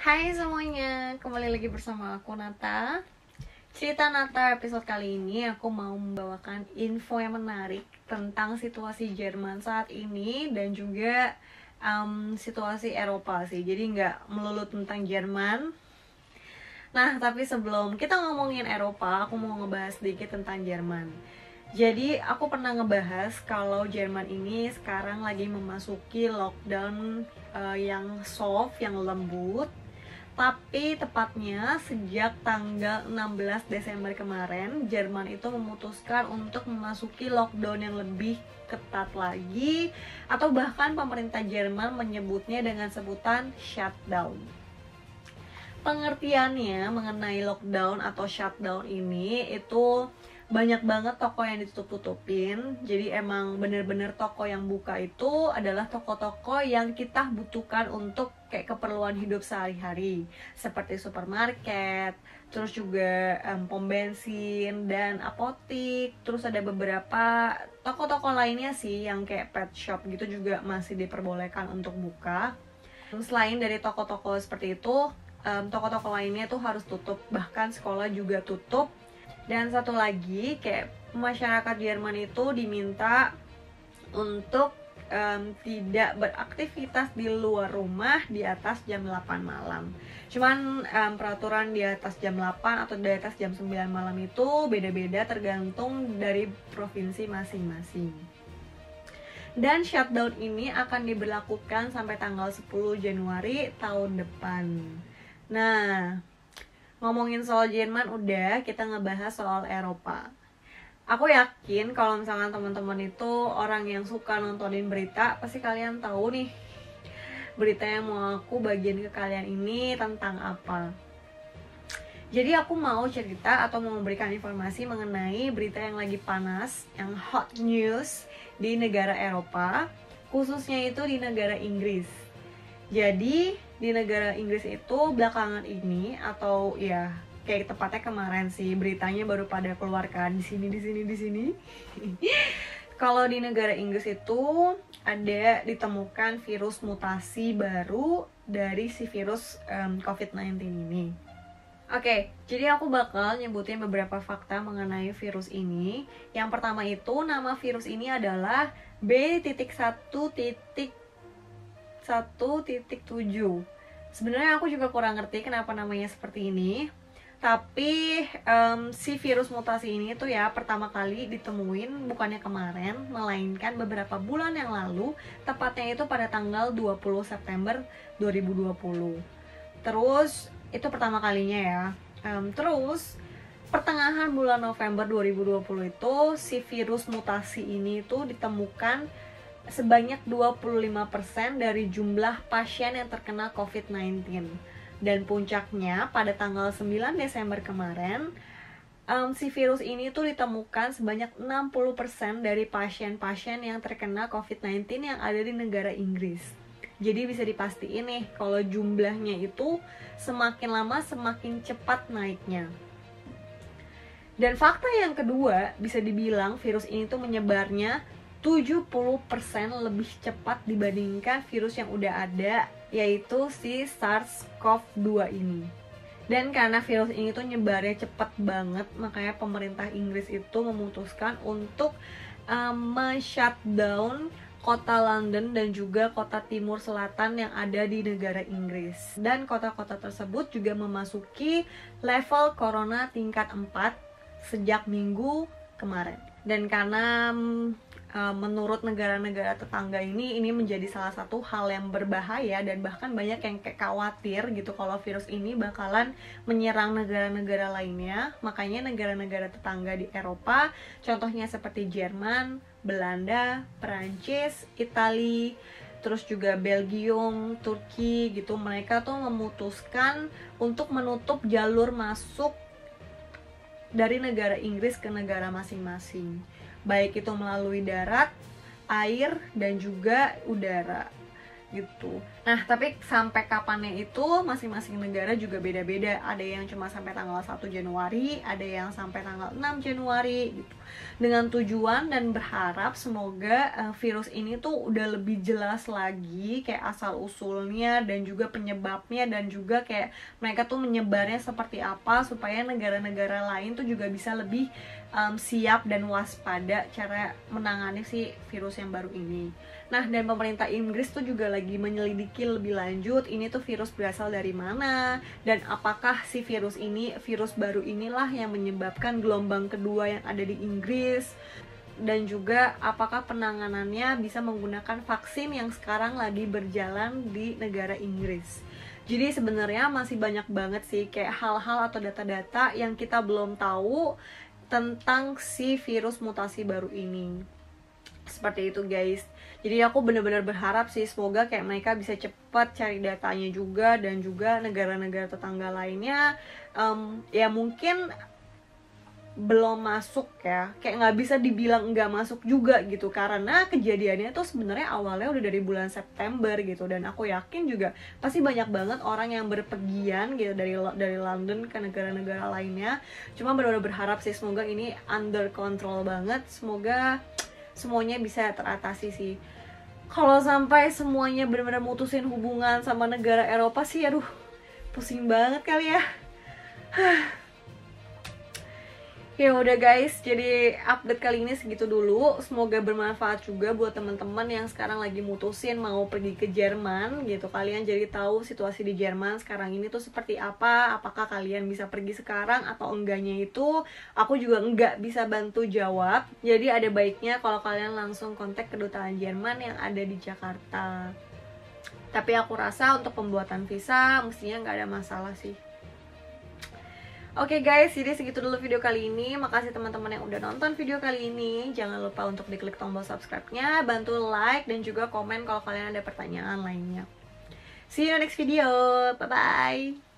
Hai semuanya, kembali lagi bersama aku Nata. Cerita Nata episode kali ini aku mau membawakan info yang menarik tentang situasi Jerman saat ini dan juga situasi Eropa sih. Jadi nggak melulu tentang Jerman. Nah, tapi sebelum kita ngomongin Eropa, aku mau ngebahas sedikit tentang Jerman. Jadi aku pernah ngebahas kalau Jerman ini sekarang lagi memasuki lockdown yang soft, yang lembut. Tapi tepatnya sejak tanggal 16 Desember kemarin, Jerman itu memutuskan untuk memasuki lockdown yang lebih ketat lagi, atau bahkan pemerintah Jerman menyebutnya dengan sebutan shutdown. Pengertiannya mengenai lockdown atau shutdown ini itu banyak banget toko yang ditutup-tutupin. Jadi emang bener-bener toko yang buka itu adalah toko-toko yang kita butuhkan untuk kayak keperluan hidup sehari-hari, seperti supermarket, terus juga pom bensin dan apotik. Terus ada beberapa toko-toko lainnya sih yang kayak pet shop gitu juga masih diperbolehkan untuk buka. Selain dari toko-toko seperti itu, toko-toko lainnya tuh harus tutup, bahkan sekolah juga tutup. Dan satu lagi, kayak masyarakat Jerman itu diminta untuk tidak beraktivitas di luar rumah di atas jam 8 malam. Cuman peraturan di atas jam 8 atau di atas jam 9 malam itu beda-beda tergantung dari provinsi masing-masing. Dan shutdown ini akan diberlakukan sampai tanggal 10 Januari tahun depan. Nah, ngomongin soal Jerman udah, kita ngebahas soal Eropa. Aku yakin kalau misalkan teman-teman itu orang yang suka nontonin berita, pasti kalian tahu nih berita yang mau aku bagiin ke kalian ini tentang apa. Jadi aku mau cerita atau mau memberikan informasi mengenai berita yang lagi panas, yang hot news di negara Eropa, khususnya itu di negara Inggris. Jadi di negara Inggris itu belakangan ini, atau ya kayak tepatnya kemarin sih, beritanya baru pada keluarkan di sini. Kalau di negara Inggris itu ada ditemukan virus mutasi baru dari si virus COVID-19 ini. Oke, jadi aku bakal nyebutin beberapa fakta mengenai virus ini. Yang pertama itu, nama virus ini adalah B.1.1.7. Sebenarnya aku juga kurang ngerti kenapa namanya seperti ini. Tapi si virus mutasi ini tuh ya pertama kali ditemuin bukannya kemarin, melainkan beberapa bulan yang lalu, tepatnya itu pada tanggal 20 September 2020. Terus itu pertama kalinya ya. Terus pertengahan bulan November 2020 itu si virus mutasi ini tuh ditemukan sebanyak 25% dari jumlah pasien yang terkena COVID-19. Dan puncaknya pada tanggal 9 Desember kemarin, si virus ini tuh ditemukan sebanyak 60% dari pasien-pasien yang terkena COVID-19 yang ada di negara Inggris. Jadi bisa dipastiin nih kalau jumlahnya itu semakin lama semakin cepat naiknya. Dan fakta yang kedua, bisa dibilang virus ini tuh menyebarnya 70% lebih cepat dibandingkan virus yang udah ada, yaitu si SARS-CoV-2 ini. Dan karena virus ini tuh nyebarnya cepat banget, makanya pemerintah Inggris itu memutuskan untuk men-shutdown kota London dan juga kota Timur Selatan yang ada di negara Inggris. Dan kota-kota tersebut juga memasuki level corona tingkat 4 sejak minggu kemarin. Dan karena menurut negara-negara tetangga ini menjadi salah satu hal yang berbahaya, dan bahkan banyak yang kayak khawatir gitu kalau virus ini bakalan menyerang negara-negara lainnya. Makanya negara-negara tetangga di Eropa, contohnya seperti Jerman, Belanda, Perancis, Italia, terus juga Belgium, Turki gitu, mereka tuh memutuskan untuk menutup jalur masuk dari negara Inggris ke negara masing-masing, baik itu melalui darat, air, dan juga udara. gitu. Nah, tapi sampai kapannya itu masing-masing negara juga beda-beda. Ada yang cuma sampai tanggal 1 Januari, ada yang sampai tanggal 6 Januari gitu. Dengan tujuan dan berharap semoga virus ini tuh udah lebih jelas lagi kayak asal-usulnya dan juga penyebabnya, dan juga kayak mereka tuh menyebarnya seperti apa supaya negara-negara lain tuh juga bisa lebih siap dan waspada cara menangani si virus yang baru ini. Nah, dan pemerintah Inggris tuh juga lagi menyelidiki lebih lanjut ini tuh virus berasal dari mana, dan apakah si virus baru inilah yang menyebabkan gelombang kedua yang ada di Inggris, dan juga apakah penanganannya bisa menggunakan vaksin yang sekarang lagi berjalan di negara Inggris. Jadi sebenarnya masih banyak banget sih kayak hal-hal atau data-data yang kita belum tahu tentang si virus mutasi baru ini. Seperti itu guys. Jadi aku benar-benar berharap sih semoga kayak mereka bisa cepat cari datanya juga, dan juga negara-negara tetangga lainnya ya mungkin belum masuk ya, kayak nggak bisa dibilang nggak masuk juga gitu, karena kejadiannya tuh sebenarnya awalnya udah dari bulan September gitu, dan aku yakin juga pasti banyak banget orang yang berpergian gitu dari London ke negara-negara lainnya. Cuma benar-benar berharap sih semoga ini under control banget, semoga semuanya bisa teratasi sih. Kalau sampai semuanya benar-benar mutusin hubungan sama negara Eropa sih, aduh pusing banget kali ya. Ya udah guys, jadi update kali ini segitu dulu. Semoga bermanfaat juga buat teman-teman yang sekarang lagi mutusin mau pergi ke Jerman gitu. Kalian jadi tahu situasi di Jerman sekarang ini tuh seperti apa. Apakah kalian bisa pergi sekarang atau enggaknya itu aku juga enggak bisa bantu jawab. Jadi ada baiknya kalau kalian langsung kontak kedutaan Jerman yang ada di Jakarta. Tapi aku rasa untuk pembuatan visa mestinya nggak ada masalah sih. Oke guys, jadi segitu dulu video kali ini. Makasih teman-teman yang udah nonton video kali ini. Jangan lupa untuk diklik tombol subscribe-nya, bantu like, dan juga komen kalau kalian ada pertanyaan lainnya. See you next video. Bye-bye.